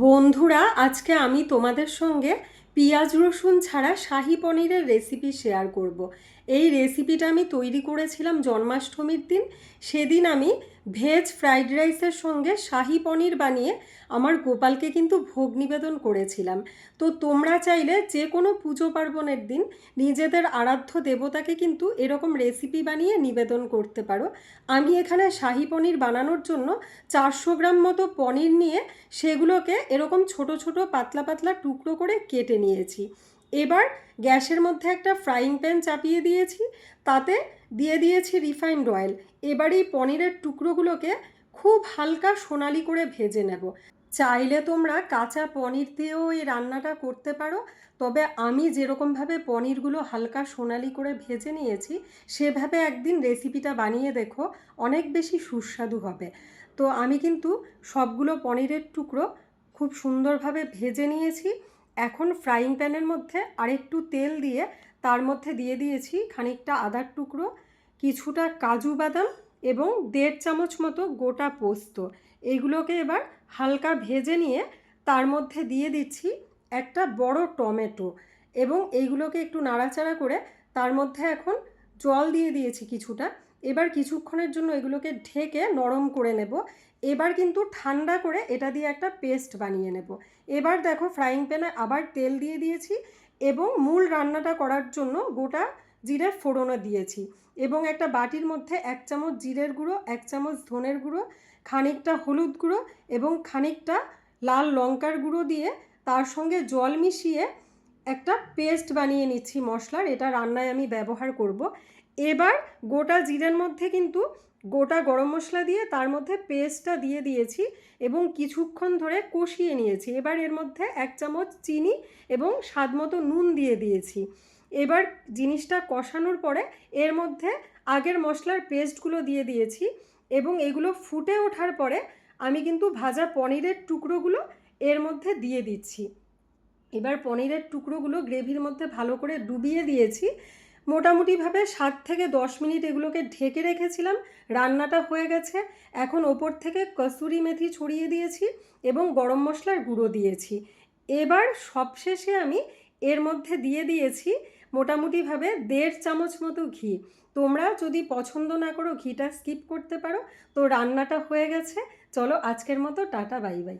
বন্ধুরা, আজকে আমি তোমাদের সঙ্গে পেঁয়াজ রসুন ছাড়া শাহি পনিরের রেসিপি শেয়ার করব। এই রেসিপিটা আমি তৈরি করেছিলাম জন্মাষ্টমীর দিন। সেদিন আমি ভেজ ফ্রাইড রাইসের সঙ্গে শাহি পনির বানিয়ে আমার গোপালকে কিন্তু ভোগ নিবেদন করেছিলাম। তো তোমরা চাইলে যে কোনো পুজো পার্বণের দিন নিজেদের আরাধ্য দেবতাকে কিন্তু এরকম রেসিপি বানিয়ে নিবেদন করতে পারো। আমি এখানে শাহি পনির বানানোর জন্য 400 গ্রাম মতো পনির নিয়ে সেগুলোকে এরকম ছোট ছোট পাতলা পাতলা টুকরো করে কেটে নিয়েছি। এবার গ্যাসের মধ্যে একটা ফ্রাইং প্যান চাপিয়ে দিয়েছি, তাতে দিয়ে দিয়েছি রিফাইন্ড অয়েল। এবার এই পনিরের টুকরোগুলোকে খুব হালকা সোনালি করে ভেজে নেব। চাইলে তোমরা কাঁচা পনির দিয়েও এই রান্নাটা করতে পারো, তবে আমি যেরকমভাবে পনিরগুলো হালকা সোনালি করে ভেজে নিয়েছি সেভাবে একদিন রেসিপিটা বানিয়ে দেখো, অনেক বেশি সুস্বাদু হবে। তো আমি কিন্তু সবগুলো পনিরের টুকরো খুব সুন্দরভাবে ভেজে নিয়েছি। এখন ফ্রাইং প্যানের মধ্যে আরেকটু তেল দিয়ে তার মধ্যে দিয়ে দিয়েছি খানিকটা আদার টুকরো, কিছুটা কাজু বাদাম এবং 1.5 চামচ মতো গোটা পোস্ত। এইগুলোকে এবার হালকা ভেজে নিয়ে তার মধ্যে দিয়ে দিচ্ছি একটা বড় টমেটো এবং এইগুলোকে একটু নাড়াচাড়া করে তার মধ্যে এখন জল দিয়ে দিয়েছি কিছুটা। এবার কিছুক্ষণের জন্য এগুলোকে ঢেকে নরম করে নেব। এবার কিন্তু ঠান্ডা করে এটা দিয়ে একটা পেস্ট বানিয়ে নেব। এবার দেখো ফ্রাইং প্যানে আবার তেল দিয়ে দিয়েছি এবং মূল রান্নাটা করার জন্য গোটা জিরের ফোড়নও দিয়েছি এবং একটা বাটির মধ্যে 1 চামচ জিরের গুঁড়ো, 1 চামচ ধনের গুঁড়ো, খানিকটা হলুদ গুঁড়ো এবং খানিকটা লাল লঙ্কার গুঁড়ো দিয়ে তার সঙ্গে জল মিশিয়ে একটা পেস্ট বানিয়ে নিচ্ছি মশলার। এটা রান্নায় আমি ব্যবহার করব। এবার গোটা জিরের মধ্যে কিন্তু গোটা গরম মশলা দিয়ে তার মধ্যে পেস্টটা দিয়ে দিয়েছি এবং কিছুক্ষণ ধরে কষিয়ে নিয়েছি। এবার এর মধ্যে 1 চামচ চিনি এবং স্বাদ মতো নুন দিয়ে দিয়েছি। এবার জিনিসটা কষানোর পরে এর মধ্যে আগের মশলার পেস্টগুলো দিয়ে দিয়েছি এবং এগুলো ফুটে ওঠার পরে আমি কিন্তু ভাজা পনিরের টুকরোগুলো এর মধ্যে দিয়ে দিচ্ছি। এবার পনিরের টুকরোগুলো গ্রেভির মধ্যে ভালো করে ডুবিয়ে দিয়েছি। মোটামুটিভাবে 7 থেকে 10 মিনিট এগুলোকে ঢেকে রেখেছিলাম। রান্নাটা হয়ে গেছে। এখন ওপর থেকে কসুরি মেথি ছড়িয়ে দিয়েছি এবং গরম মশলার গুঁড়ো দিয়েছি। এবার সবশেষে আমি এর মধ্যে দিয়ে দিয়েছি মোটামুটিভাবে 1.5 চামচ মতো ঘি। তোমরা যদি পছন্দ না করো ঘিটা স্কিপ করতে পারো। তো রান্নাটা হয়ে গেছে। চলো আজকের মতো টাটা, বাই বাই।